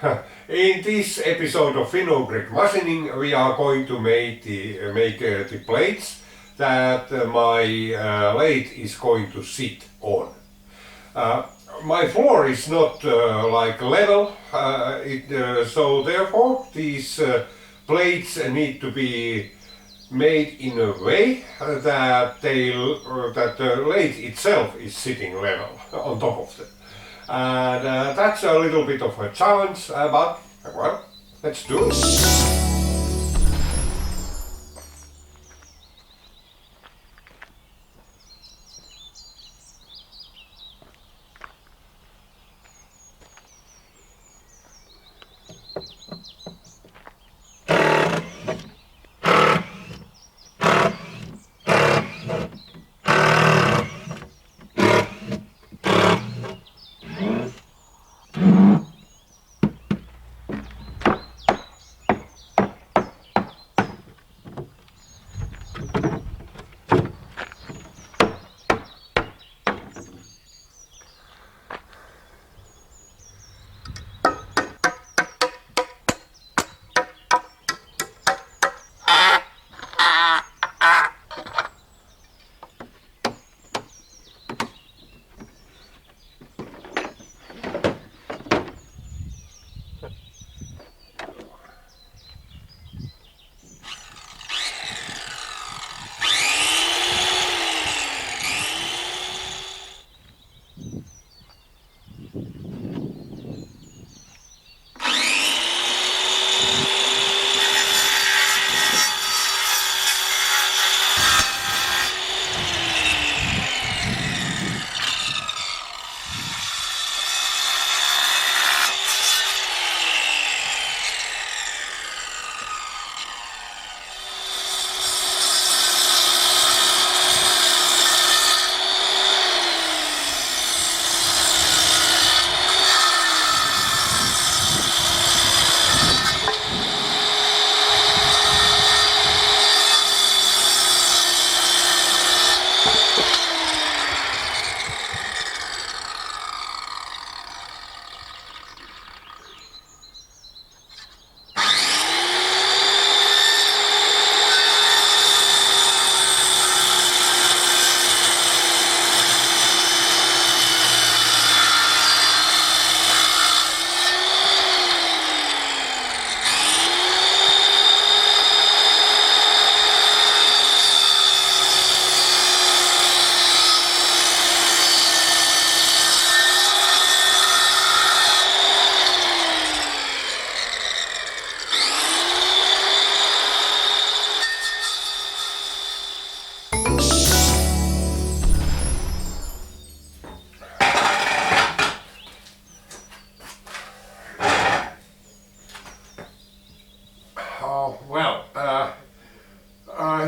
In this episode of Finno-Ugric machining, we are going to make the plates that my lathe is going to sit on. My floor is not like level, so therefore these plates need to be made in a way that the lathe itself is sitting level on top of them. And that's a little bit of a challenge, but well, let's do it.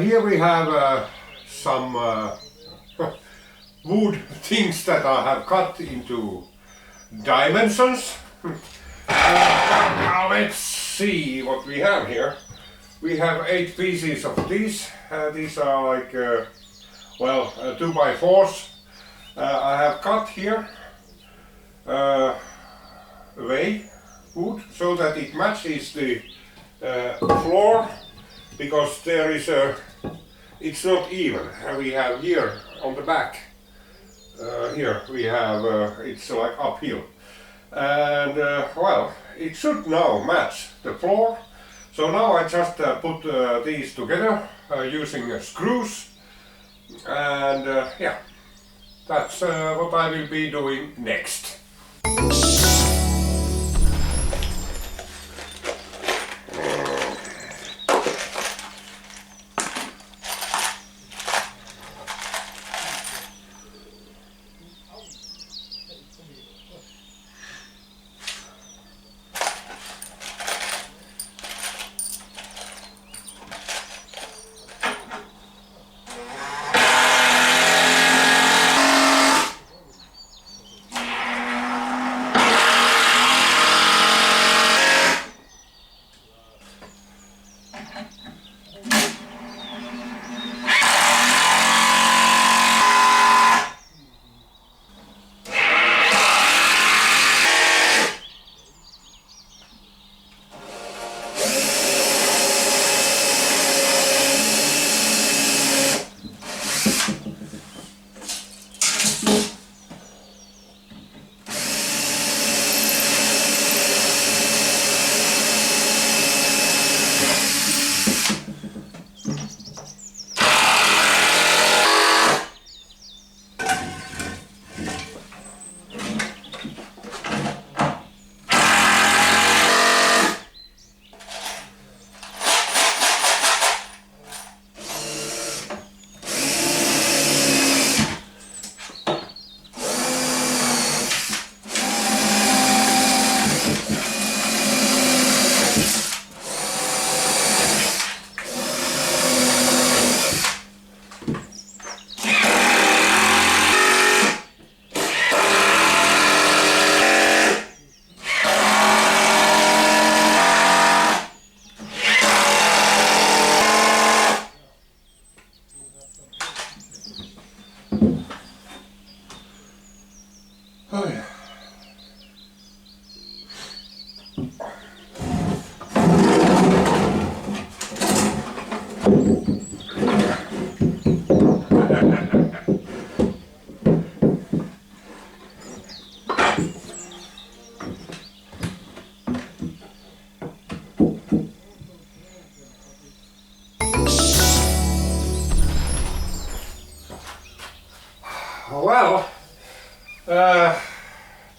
Here we have some wood things that I have cut into dimensions. Now let's see what we have here. We have 8 pieces of these. These are like, 2x4s. I have cut here way wood so that it matches the floor, because there is it's not even. We have here on the back, here we have, it's like uphill. And it should now match the floor. So now I just put these together using screws, and yeah, that's what I will be doing next.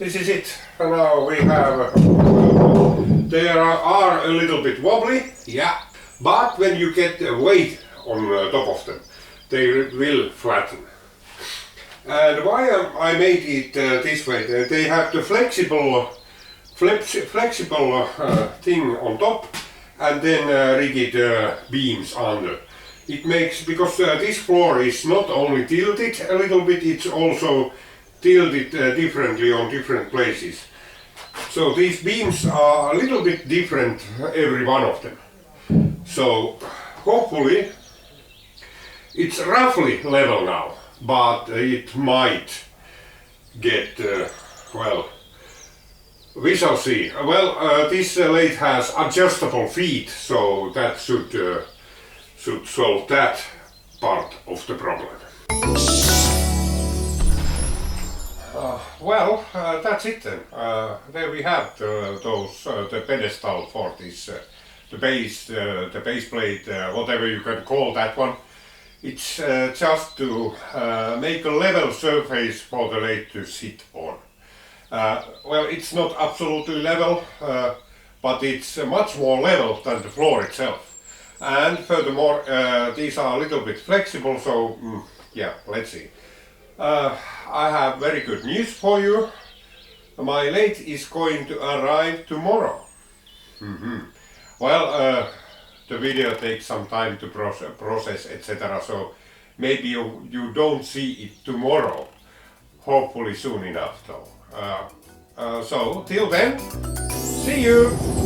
this is it. Now we have, they are a little bit wobbly, yeah, but when you get the weight on top of them, they will flatten. And why I made it this way, they have the flexible thing on top and then rigid beams under. It makes, because this floor is not only tilted a little bit, it's also tilted differently on different places. So these beams are a little bit different, every one of them. So hopefully it's roughly level now, but it might get, well, we shall see. Well, this lathe has adjustable feet, so that should solve that part of the problem. Well, that's it then. There we have the pedestal for this, the base plate, whatever you can call that one. It's just to make a level surface for the lathe to sit on. Well, it's not absolutely level, but it's much more level than the floor itself. And furthermore, these are a little bit flexible, so yeah, let's see. I have very good news for you. My lathe is going to arrive tomorrow. Well, the video takes some time to process, etc. So maybe you don't see it tomorrow. Hopefully soon enough though. So till then, see you!